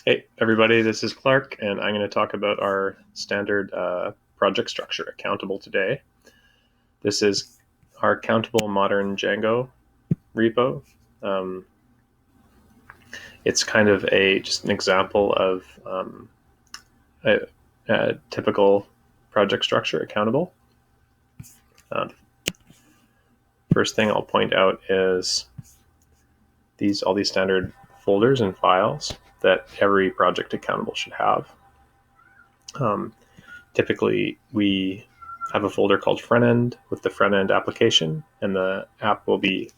Hey, everybody, this is Clark, and I'm going to talk about our standard project structure, Countable today. This is our Countable Modern Django repo. Um, it's kind of just an example of a typical project structure at Countable. First thing I'll point out is all these standard folders and files that every project at Countable should have. Typically, we have a folder called front end with the front end application, and the app will be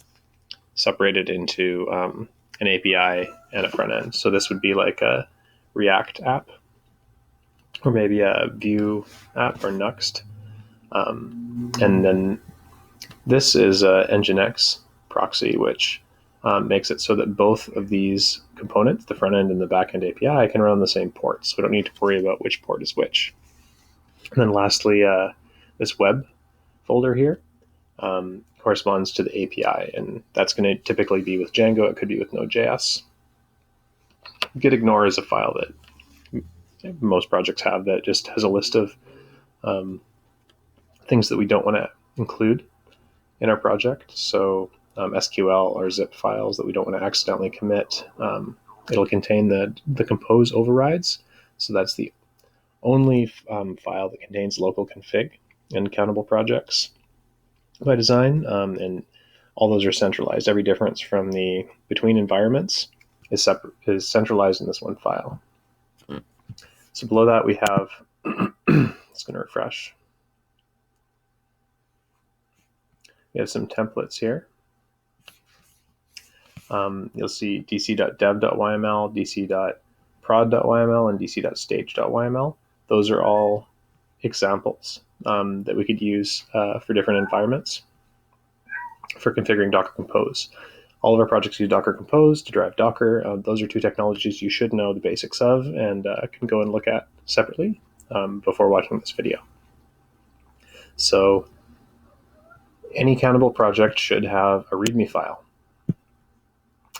separated into an API and a front end. So this would be like a React app, or maybe a Vue app or Nuxt. And then this is a Nginx proxy, which makes it so that both of these components, the front end and the back end API, can run on the same port. So we don't need to worry about which port is which. And then lastly, this web folder here corresponds to the API, and that's going to typically be with Django. It could be with Node.js. Gitignore is a file that most projects have that just has a list of things that we don't want to include in our project. So SQL or zip files that we don't want to accidentally commit. It'll contain the compose overrides. So that's the only file that contains local config in Countable projects by design, and all those are centralized. Every difference from between environments is centralized in this one file. So below that we have, it's going to refresh. We have some templates here. You'll see dc.dev.yml, dc.prod.yml, and dc.stage.yml. Those are all examples that we could use for different environments for configuring Docker Compose. All of our projects use Docker Compose to drive Docker. Those are two technologies you should know the basics of and can go and look at separately before watching this video. So any Countable project should have a README file.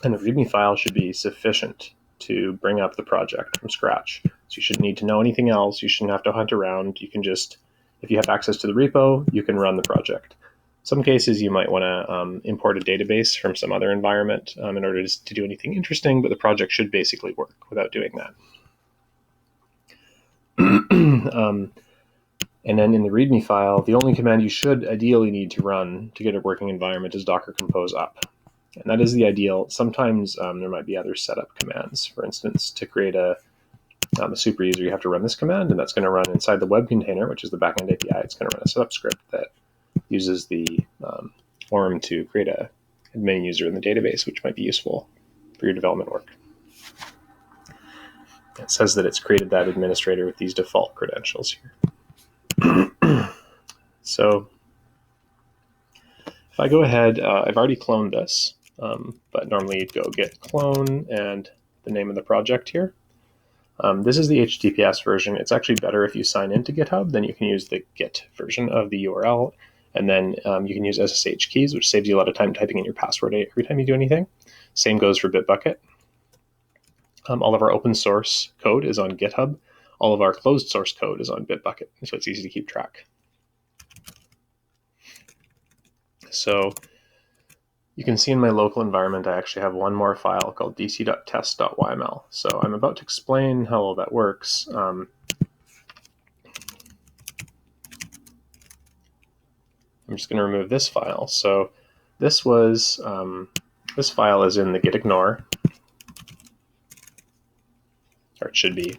And the README file should be sufficient to bring up the project from scratch. So you shouldn't need to know anything else. You shouldn't have to hunt around. You can just, if you have access to the repo, you can run the project. Some cases you might want to import a database from some other environment in order to do anything interesting, but the project should basically work without doing that. And then in the README file, the only command you should ideally need to run to get a working environment is Docker Compose up. And that is the ideal. Sometimes there might be other setup commands. For instance, to create a super user, you have to run this command, and that's going to run inside the web container, which is the backend API. It's going to run a setup script that uses the ORM to create a admin user in the database, which might be useful for your development work. It says that it's created that administrator with these default credentials here. So if I go ahead, I've already cloned this, but normally you'd go git clone and the name of the project here. This is the HTTPS version. It's actually better if you sign into GitHub, then you can use the Git version of the URL, and then you can use SSH keys, which saves you a lot of time typing in your password every time you do anything. Same goes for Bitbucket. All of our open source code is on GitHub. All of our closed source code is on Bitbucket, so it's easy to keep track. So you can see in my local environment, I actually have one more file called dc.test.yml. So I'm about to explain how all that works. I'm just going to remove this file. So this file is in the gitignore, or it should be.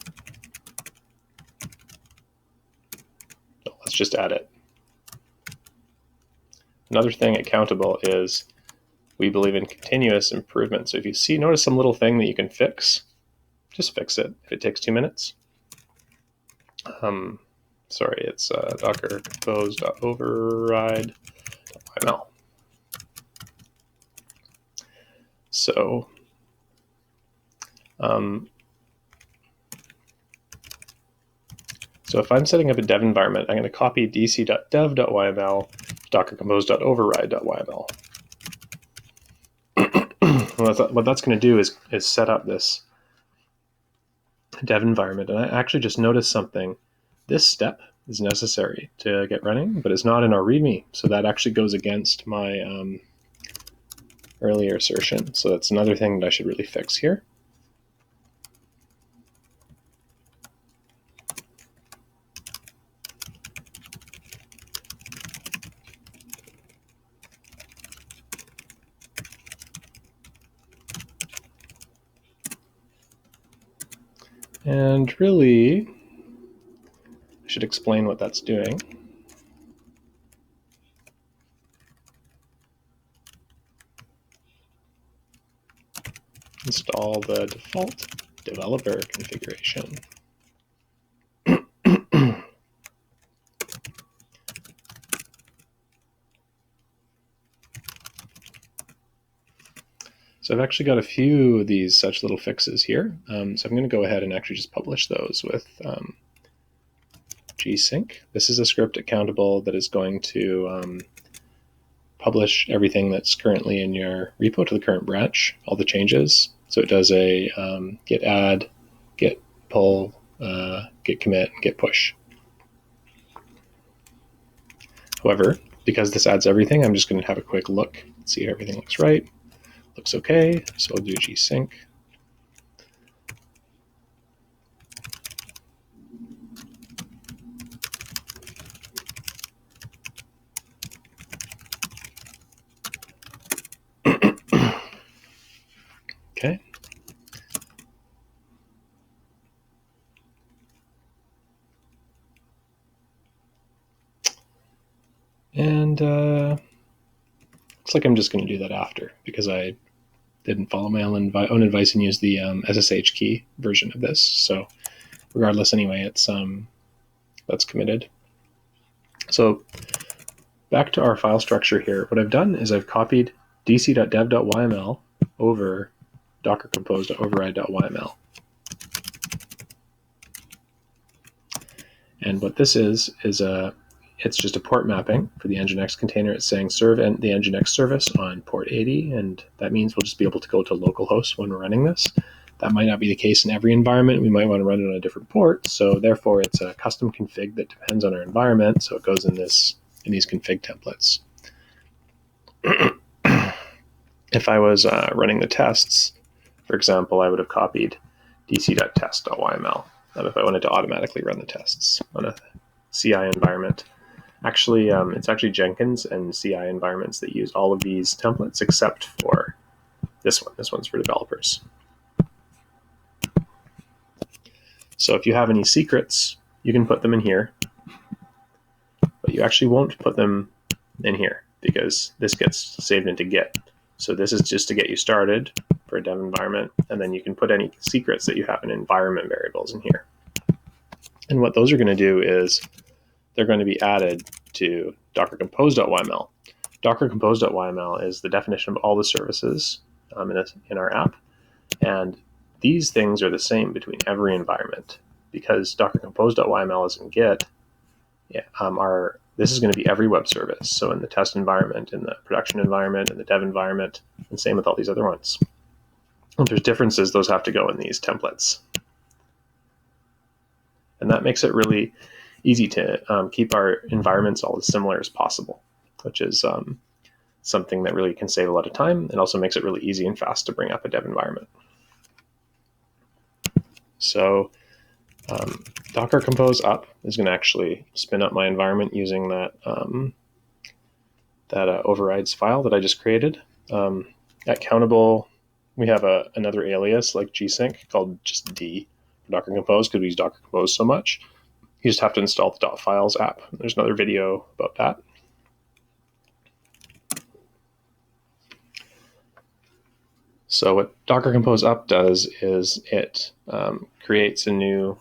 Let's just add it. Another thing at Countable is we believe in continuous improvement. So if you notice some little thing that you can fix, just fix it if it takes 2 minutes. Sorry, it's docker compose.override.yml. So if I'm setting up a dev environment, I'm going to copy dc.dev.yml, dockercompose.override.yml. What that's going to do is set up this dev environment, and I actually just noticed something. This step is necessary to get running, but it's not in our README, so that actually goes against my earlier assertion. So that's another thing that I should really fix here. And really, I should explain what that's doing. Install the default developer configuration. So I've actually got a few of these such little fixes here. So I'm going to go ahead and actually just publish those with gsync. This is a script at Countable that is going to publish everything that's currently in your repo to the current branch, all the changes. So it does a git add, git pull, git commit, and git push. However, because this adds everything, I'm just going to have a quick look, see if everything looks right. Looks okay, so I'll do gsync. Okay. And looks like I'm just going to do that after, because I didn't follow my own advice and use the SSH key version of this. So regardless, anyway, it's that's committed. So back to our file structure here. What I've done is I've copied dc.dev.yml over docker compose.override.yml. And what this is it's just a port mapping for the Nginx container. It's saying serve the Nginx service on port 80, and that means we'll just be able to go to localhost when we're running this. That might not be the case in every environment. We might want to run it on a different port, so therefore it's a custom config that depends on our environment, so it goes in these config templates. If I was running the tests, for example, I would have copied dc.test.yml. If I wanted to automatically run the tests on a CI environment. Actually, it's actually Jenkins and CI environments that use all of these templates except for this one. This one's for developers. So if you have any secrets, you can put them in here, but you actually won't put them in here because this gets saved into Git. So this is just to get you started for a dev environment, and then you can put any secrets that you have in environment variables in here. And what those are going to do is they're going to be added to docker compose.yml. Docker compose.yml is the definition of all the services in our app. And these things are the same between every environment. Because docker compose.yml is in Git, this is going to be every web service. So in the test environment, in the production environment, in the dev environment, and same with all these other ones. If there's differences, those have to go in these templates. And that makes it really easy to keep our environments all as similar as possible, which is something that really can save a lot of time. It also makes it really easy and fast to bring up a dev environment. So Docker Compose up is going to actually spin up my environment using that overrides file that I just created. At Countable, we have another alias like gsync called just D for Docker Compose because we use Docker Compose so much. You just have to install the .files app. There's another video about that. So what Docker Compose up does is it creates a new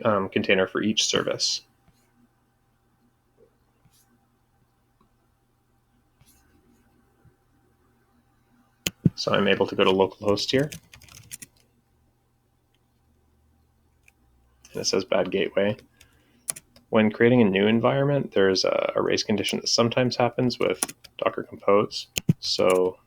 container for each service. So I'm able to go to localhost here. And it says bad gateway. When creating a new environment, there's a race condition that sometimes happens with Docker Compose. So